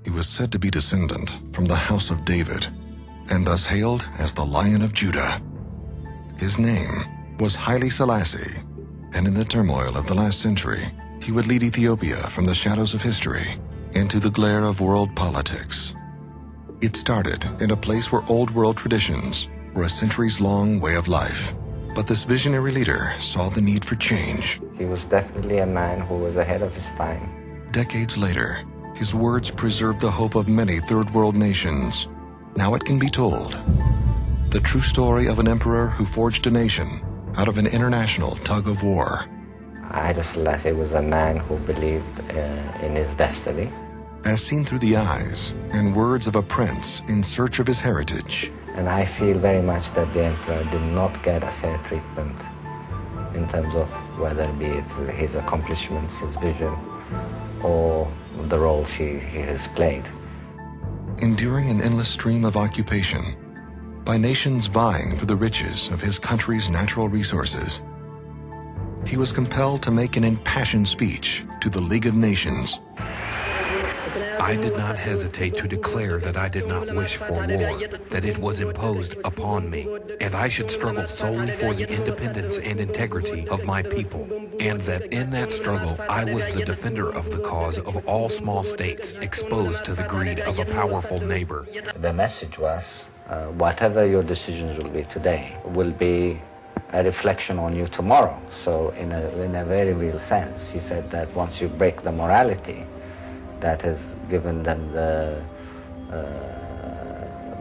He was said to be descendant from the house of David, and thus hailed as the Lion of Judah. His name was Haile Selassie, and in the turmoil of the last century, he would lead Ethiopia from the shadows of history into the glare of world politics. It started in a place where old world traditions were a centuries-long way of life. But this visionary leader saw the need for change. He was definitely a man who was ahead of his time. Decades later, his words preserved the hope of many third world nations. Now it can be told. The true story of an emperor who forged a nation out of an international tug of war. Haile Selassie was a man who believed in his destiny. As seen through the eyes and words of a prince in search of his heritage. And I feel very much that the emperor did not get a fair treatment in terms of whether it be his accomplishments, his vision, or the role he has played. Enduring an endless stream of occupation by nations vying for the riches of his country's natural resources, he was compelled to make an impassioned speech to the League of Nations. I did not hesitate to declare that I did not wish for war, that it was imposed upon me, and I should struggle solely for the independence and integrity of my people, and that in that struggle I was the defender of the cause of all small states exposed to the greed of a powerful neighbor. The message was, whatever your decisions will be today will be a reflection on you tomorrow. So in a very real sense, he said that once you break the morality that has given them the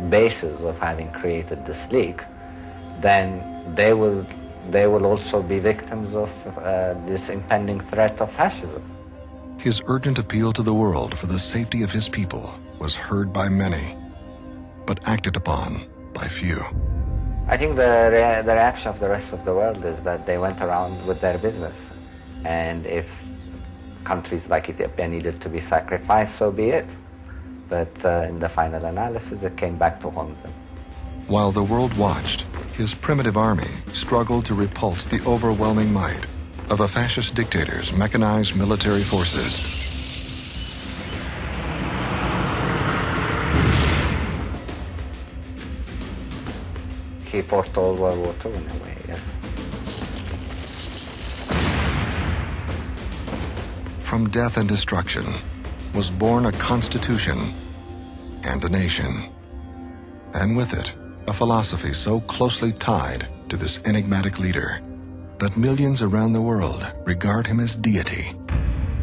basis of having created this league, then they will also be victims of this impending threat of fascism. His urgent appeal to the world for the safety of his people was heard by many, but acted upon by few. I think the reaction of the rest of the world is that they went around with their business, and if countries like Ethiopia needed to be sacrificed, so be it. But in the final analysis, it came back to haunt them. While the world watched, his primitive army struggled to repulse the overwhelming might of a fascist dictator's mechanized military forces. He foretold World War II in a way, yes. From death and destruction was born a constitution and a nation, and with it, a philosophy so closely tied to this enigmatic leader that millions around the world regard him as deity.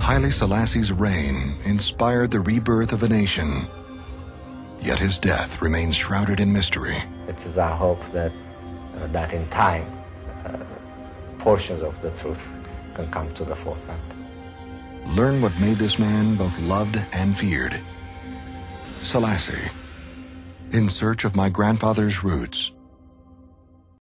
Haile Selassie's reign inspired the rebirth of a nation, yet his death remains shrouded in mystery. It is our hope that, that in time, portions of the truth can come to the forefront. Learn what made this man both loved and feared. Selassie, in search of my grandfather's roots.